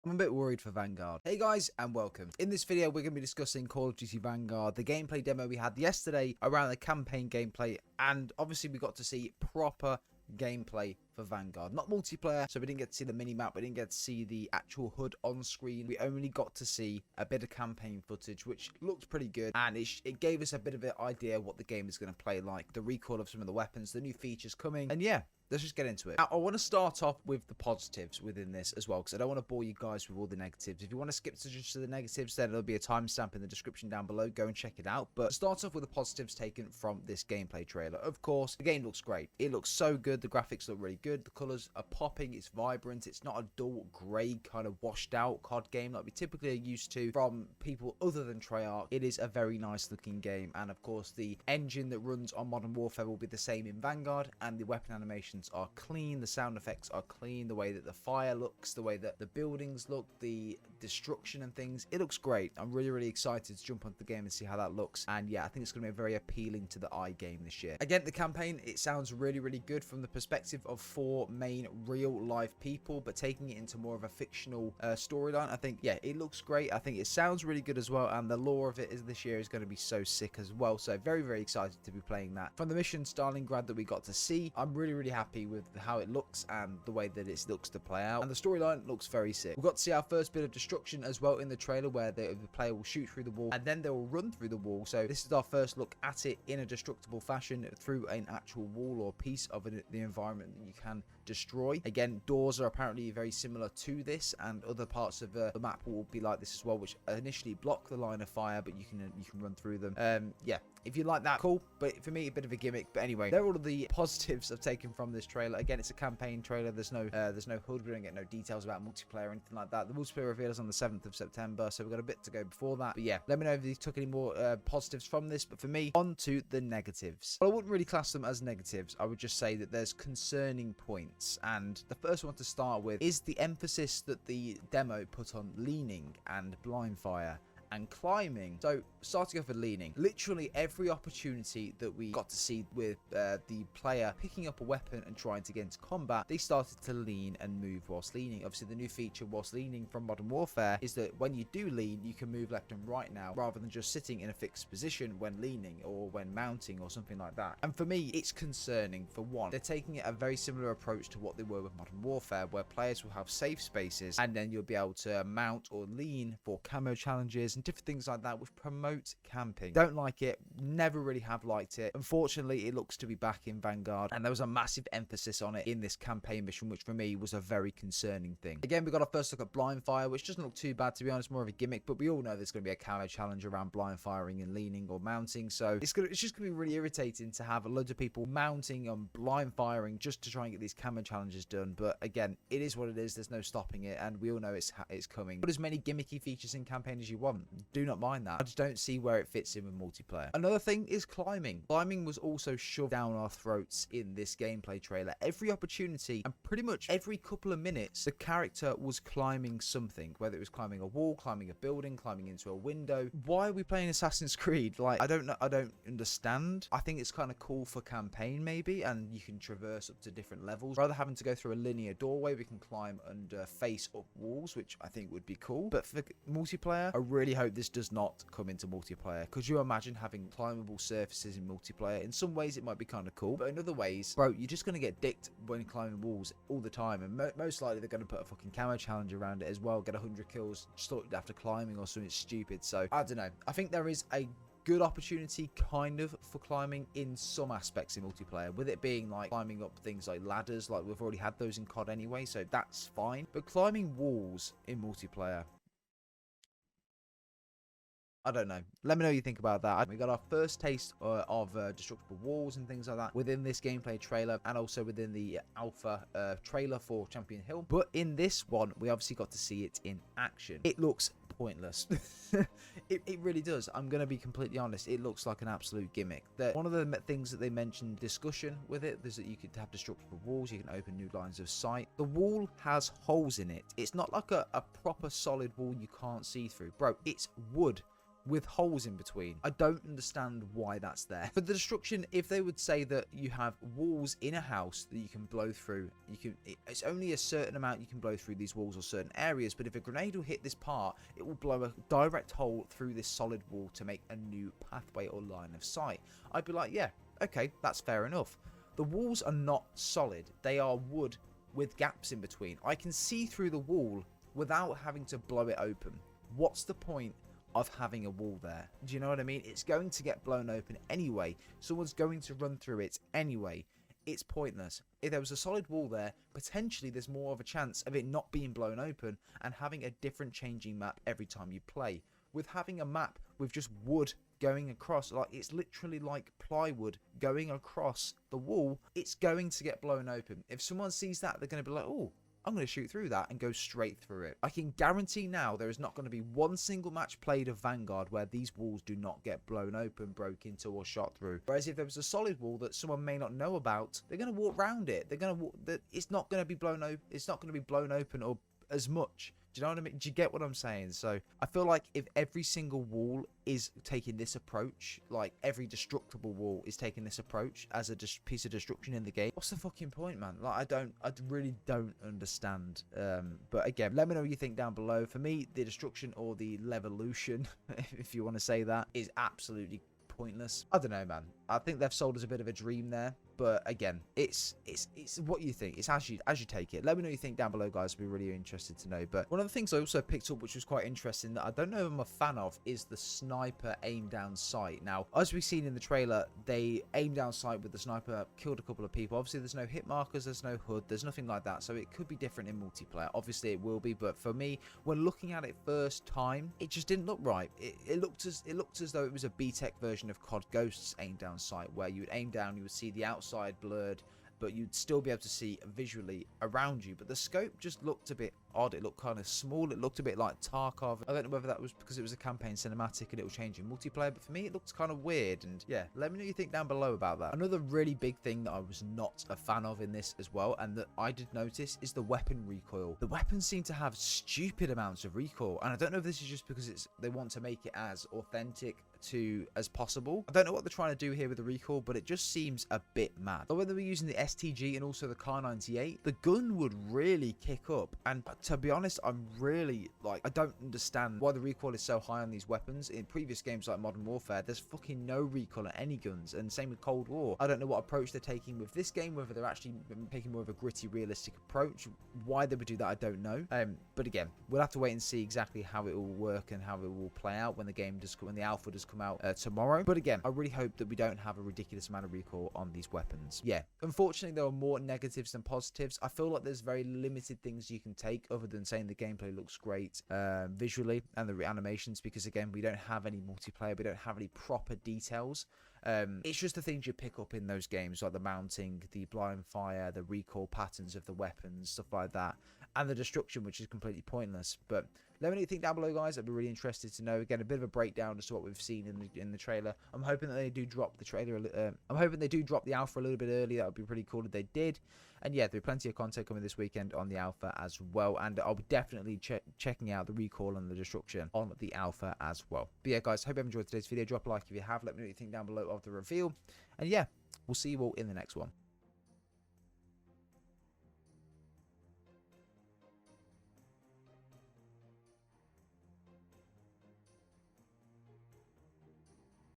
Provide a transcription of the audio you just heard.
I'm a bit worried for Vanguard. Hey guys, and welcome. In this video, we're going to be discussing Call of Duty Vanguard, the gameplay demo we had yesterday around the campaign gameplay, and obviously we got to see proper gameplay for Vanguard. Not multiplayer, so we didn't get to see the mini-map, we didn't get to see the actual HUD on screen. We only got to see a bit of campaign footage, which looked pretty good, and it gave us a bit of an idea what the game is going to play like, the recall of some of the weapons, the new features coming, and yeah. Let's just get into it. Now, I want to start off with the positives within this as well, because I don't want to bore you guys with all the negatives. If you want to skip to just the negatives, then there'll be a timestamp in the description down below. Go and check it out. But start off with the positives taken from this gameplay trailer. Of course, the game looks great. It looks so good. The graphics look really good. The colors are popping. It's vibrant. It's not a dull grey kind of washed out COD game like we typically are used to from people other than Treyarch. It is a very nice looking game. And of course, the engine that runs on Modern Warfare will be the same in Vanguard, and the weapon animations are clean, the sound effects are clean, the way that the fire looks, the way that the buildings look, the destruction and things, it looks great. I'm really excited to jump onto the game and see how that looks, and yeah, I think it's going to be very appealing to the eye game this year. Again, the campaign, it sounds really good from the perspective of 4 main real life people, but taking it into more of a fictional storyline. I think, yeah, it looks great. I think it sounds really good as well, and the lore of it is this year is going to be so sick as well, so very excited to be playing that. From the mission Stalingrad that we got to see, I'm really happy with how it looks and the way that it looks to play out, and the storyline looks very sick. We got to see our first bit of destruction as well in the trailer, where the player will shoot through the wall and then they will run through the wall. So this is our first look at it in a destructible fashion through an actual wall or piece of the environment that you can destroy. Again, doors are apparently very similar to this, and other parts of the map will be like this as well, which initially block the line of fire, but you can run through them. Yeah, if you like that, cool, but for me, a bit of a gimmick. But anyway, they're all of the positives I've taken from this trailer. Again, it's a campaign trailer. There's no HUD. We don't get no details about multiplayer or anything like that. The multiplayer reveal is on the 7th of September, so we've got a bit to go before that. But yeah, let me know if you took any more positives from this. But for me, on to the negatives. Well, I wouldn't really class them as negatives. I would just say that there's concerning points, and the first one to start with is the emphasis that the demo put on leaning and blind fire and climbing. So starting off with leaning, literally every opportunity that we got to see with the player picking up a weapon and trying to get into combat, they started to lean and move whilst leaning. Obviously, the new feature whilst leaning from Modern Warfare is that when you do lean, you can move left and right now, rather than just sitting in a fixed position when leaning or when mounting or something like that. And for me, it's concerning. For one, they're taking it a very similar approach to what they were with Modern Warfare, where players will have safe spaces and then you'll be able to mount or lean for camo challenges and different things like that, which promote camping. Don't like it, never really have liked it. Unfortunately, it looks to be back in Vanguard, and there was a massive emphasis on it in this campaign mission, which for me was a very concerning thing. Again, we got our first look at blind fire, which doesn't look too bad, to be honest, more of a gimmick, but we all know there's going to be a camo challenge around blind firing and leaning or mounting, so it's just going to be really irritating to have loads of people mounting and blind firing just to try and get these camo challenges done. But again, it is what it is. There's no stopping it, and we all know it's coming. Put as many gimmicky features in campaign as you want. Do not mind that. I just don't see where it fits in with multiplayer. Another thing is climbing. Climbing was also shoved down our throats in this gameplay trailer. Every opportunity and pretty much every couple of minutes, the character was climbing something, whether it was climbing a wall, climbing a building, climbing into a window. Why are we playing Assassin's Creed? Like, I don't know. I don't understand. I think it's kind of cool for campaign maybe, and you can traverse up to different levels. Rather having to go through a linear doorway, we can climb and face up walls, which I think would be cool. But for multiplayer, I really hope this does not come into multiplayer. Could you imagine having climbable surfaces in multiplayer? In some ways it might be kind of cool, but in other ways, bro, you're just going to get dicked when climbing walls all the time, and most likely they're going to put a fucking camo challenge around it as well, get 100 kills just after climbing or something stupid. So I don't know, I think there is a good opportunity kind of for climbing in some aspects in multiplayer, with it being like climbing up things like ladders, like we've already had those in COD anyway, so that's fine. But climbing walls in multiplayer, I don't know. Let me know what you think about that. We got our first taste of destructible walls and things like that within this gameplay trailer, and also within the alpha trailer for Champion Hill. But in this one, we obviously got to see it in action. It looks pointless. it really does. I'm going to be completely honest. It looks like an absolute gimmick. One of the things that they mentioned discussion with it is that you could have destructible walls. You can open new lines of sight. The wall has holes in it. It's not like a proper solid wall you can't see through. Bro, it's wood. with holes in between. I don't understand why that's there. For the destruction, if they would say that you have walls in a house that you can blow through, it's only a certain amount you can blow through these walls or certain areas, but if a grenade will hit this part, it will blow a direct hole through this solid wall to make a new pathway or line of sight. I'd be like, yeah, okay, that's fair enough. The walls are not solid. They are wood with gaps in between. I can see through the wall without having to blow it open. What's the point of having a wall there? Do you know what I mean? It's going to get blown open anyway. Someone's going to run through it anyway. It's pointless. If there was a solid wall there, potentially there's more of a chance of it not being blown open and having a different changing map every time you play. With having a map with just wood going across, like it's literally like plywood going across the wall, it's going to get blown open. If someone sees that, they're going to be like, oh, I'm going to shoot through that and go straight through it. I can guarantee now there is not going to be one single match played of Vanguard where these walls do not get blown open, broke into, or shot through. Whereas if there was a solid wall that someone may not know about, they're going to walk around it. They're going to walk. It's not going to be blown open. It's not going to be blown open or as much. Do you know what I mean? Do you get what I'm saying? So I feel like if every single wall is taking this approach, like every destructible wall is taking this approach as a piece of destruction in the game, what's the fucking point, man? Like I really don't understand. But again, let me know what you think down below. For me, the destruction or the levolution, if you want to say that, is absolutely pointless. I don't know, man. I think they've sold us a bit of a dream there. But again, it's what you think. It's as you take it. Let me know what you think down below, guys. I'd be really interested to know. But one of the things I also picked up, which was quite interesting, that I don't know if I'm a fan of, is the sniper aim down sight. Now, as we've seen in the trailer, they aim down sight with the sniper, killed a couple of people. Obviously, there's no hit markers, there's no HUD, there's nothing like that. So it could be different in multiplayer. Obviously, it will be. But for me, when looking at it first time, it just didn't look right. It looked as though it was a B-Tech version of COD Ghosts aim down sight, where you would aim down, you would see the outside blurred, but you'd still be able to see visually around you. But the scope just looked a bit odd. It looked kind of small. It looked a bit like Tarkov. I don't know whether that was because it was a campaign cinematic and it will change in multiplayer, but for me it looked kind of weird. And yeah, let me know what you think down below about that. Another really big thing that I was not a fan of in this as well, and that I did notice, is the weapon recoil. The weapons seem to have stupid amounts of recoil, and I don't know if this is just because they want to make it as authentic as possible. I don't know what they're trying to do here with the recoil, but it just seems a bit mad. But whether we're using the STG and also the Kar 98, the gun would really kick up. And to be honest, I'm really I don't understand why the recoil is so high on these weapons. In previous games like Modern Warfare, there's fucking no recoil on any guns, and same with Cold War. I don't know what approach they're taking with this game, whether they're actually taking more of a gritty, realistic approach. Why they would do that, I don't know. But again, we'll have to wait and see exactly how it will work and how it will play out when the alpha does come out tomorrow. But again, I really hope that we don't have a ridiculous amount of recoil on these weapons. Yeah, unfortunately there are more negatives than positives. I feel like there's very limited things you can take other than saying the gameplay looks great visually and the animations, because again, we don't have any multiplayer, we don't have any proper details. It's just the things you pick up in those games, like the mounting, the blind fire, the recoil patterns of the weapons, stuff like that, and the destruction, which is completely pointless. But let me know what you think down below, guys. I'd be really interested to know. Again, a bit of a breakdown as to what we've seen in the trailer. I'm hoping that they do drop the trailer. I'm hoping they do drop the alpha a little bit early. That would be pretty cool if they did. And yeah, there'll be plenty of content coming this weekend on the alpha as well. And I'll be definitely checking out the recoil and the destruction on the alpha as well. But yeah, guys, hope you have enjoyed today's video. Drop a like if you have. Let me know what you think down below of the reveal. And yeah, we'll see you all in the next one.